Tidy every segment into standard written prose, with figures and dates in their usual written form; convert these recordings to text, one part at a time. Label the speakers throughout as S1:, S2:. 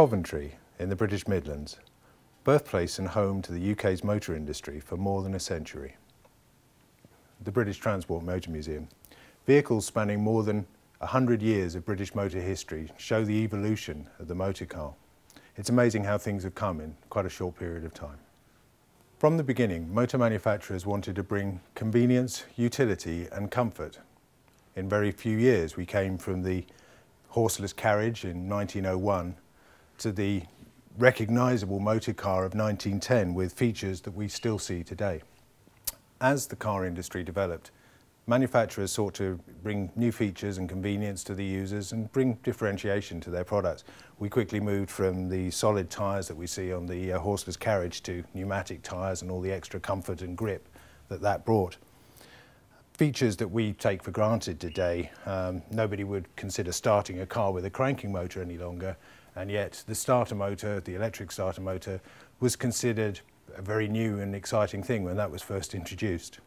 S1: Coventry in the British Midlands, birthplace and home to the UK's motor industry for more than a century. The British Transport Motor Museum. Vehicles spanning more than 100 years of British motor history show the evolution of the motor car. It's amazing how things have come in quite a short period of time. From the beginning, motor manufacturers wanted to bring convenience, utility and comfort. In very few years, we came from the horseless carriage in 1901 to the recognisable motor car of 1910 with features that we still see today. As the car industry developed, manufacturers sought to bring new features and convenience to the users and bring differentiation to their products. We quickly moved from the solid tyres that we see on the horseless carriage to pneumatic tyres and all the extra comfort and grip that brought. Features that we take for granted today, nobody would consider starting a car with a cranking motor any longer, and yet the starter motor, the electric starter motor, was considered a very new and exciting thing when that was first introduced.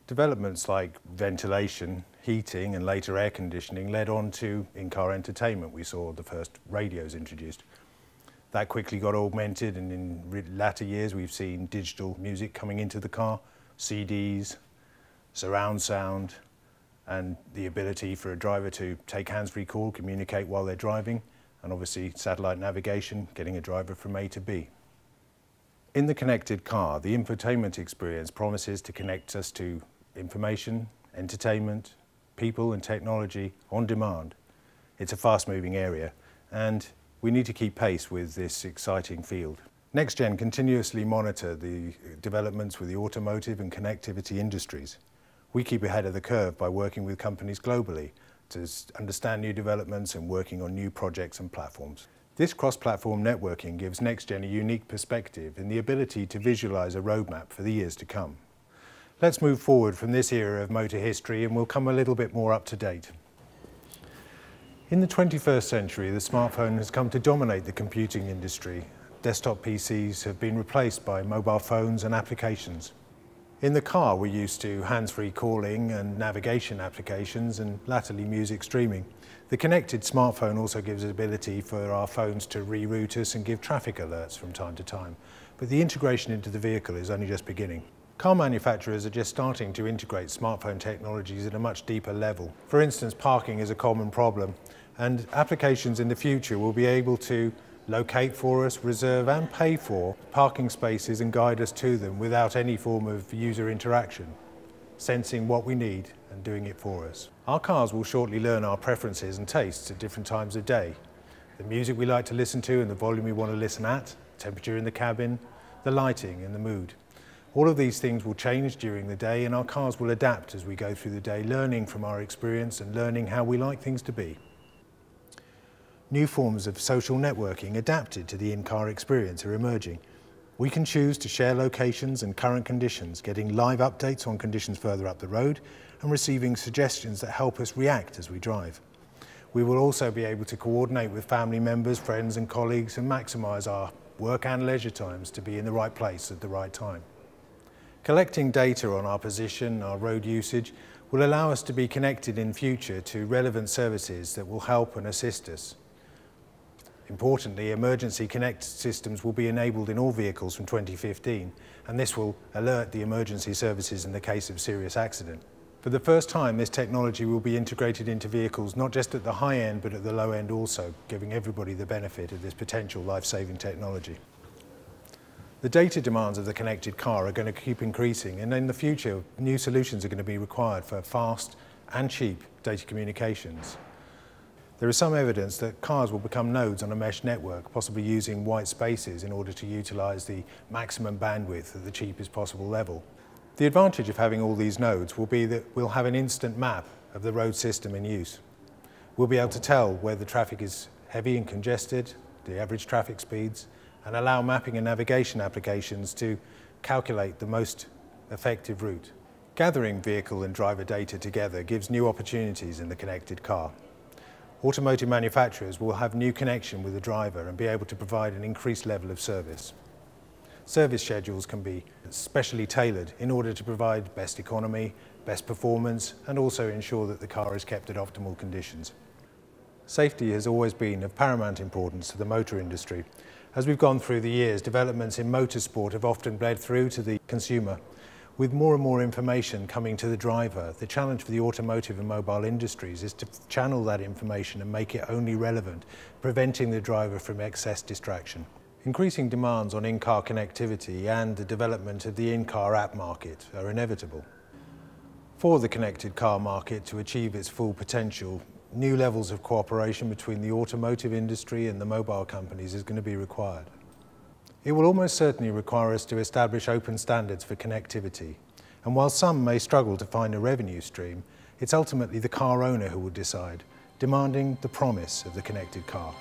S1: Developments like ventilation, heating and later air conditioning led on to in-car entertainment. We saw the first radios introduced. That quickly got augmented, and in latter years we've seen digital music coming into the car, CDs, surround sound, and the ability for a driver to take hands-free call, communicate while they're driving, and obviously satellite navigation, getting a driver from A to B. In the connected car, the infotainment experience promises to connect us to information, entertainment, people and technology on demand. It's a fast-moving area, and we need to keep pace with this exciting field. NextGen continuously monitor the developments with the automotive and connectivity industries. We keep ahead of the curve by working with companies globally to understand new developments and working on new projects and platforms. This cross-platform networking gives NextGen a unique perspective and the ability to visualize a roadmap for the years to come. Let's move forward from this era of motor history and we'll come a little bit more up to date. In the 21st century, the smartphone has come to dominate the computing industry. Desktop PCs have been replaced by mobile phones and applications. In the car, we're used to hands-free calling and navigation applications and latterly music streaming. The connected smartphone also gives the ability for our phones to reroute us and give traffic alerts from time to time. But the integration into the vehicle is only just beginning. Car manufacturers are just starting to integrate smartphone technologies at a much deeper level. For instance, parking is a common problem, and applications in the future will be able to locate for us, reserve and pay for parking spaces and guide us to them without any form of user interaction, sensing what we need and doing it for us. Our cars will shortly learn our preferences and tastes at different times of day, the music we like to listen to and the volume we want to listen at, temperature in the cabin, the lighting and the mood. All of these things will change during the day, and our cars will adapt as we go through the day, learning from our experience and learning how we like things to be. New forms of social networking adapted to the in-car experience are emerging. We can choose to share locations and current conditions, getting live updates on conditions further up the road and receiving suggestions that help us react as we drive. We will also be able to coordinate with family members, friends and colleagues and maximise our work and leisure times to be in the right place at the right time. Collecting data on our position, our road usage, will allow us to be connected in future to relevant services that will help and assist us. Importantly, emergency connect systems will be enabled in all vehicles from 2015, and this will alert the emergency services in the case of serious accident. For the first time, this technology will be integrated into vehicles not just at the high end but at the low end also, giving everybody the benefit of this potential life-saving technology. The data demands of the connected car are going to keep increasing, and in the future new solutions are going to be required for fast and cheap data communications. There is some evidence that cars will become nodes on a mesh network, possibly using white spaces in order to utilise the maximum bandwidth at the cheapest possible level. The advantage of having all these nodes will be that we'll have an instant map of the road system in use. We'll be able to tell where the traffic is heavy and congested, the average traffic speeds, and allow mapping and navigation applications to calculate the most effective route. Gathering vehicle and driver data together gives new opportunities in the connected car. Automotive manufacturers will have new connection with the driver and be able to provide an increased level of service. Service schedules can be specially tailored in order to provide best economy, best performance, and also ensure that the car is kept at optimal conditions. Safety has always been of paramount importance to the motor industry. As we've gone through the years, developments in motorsport have often bled through to the consumer. With more and more information coming to the driver, the challenge for the automotive and mobile industries is to channel that information and make it only relevant, preventing the driver from excess distraction. Increasing demands on in-car connectivity and the development of the in-car app market are inevitable. For the connected car market to achieve its full potential, new levels of cooperation between the automotive industry and the mobile companies is going to be required. It will almost certainly require us to establish open standards for connectivity, and while some may struggle to find a revenue stream, it's ultimately the car owner who will decide, demanding the promise of the connected car.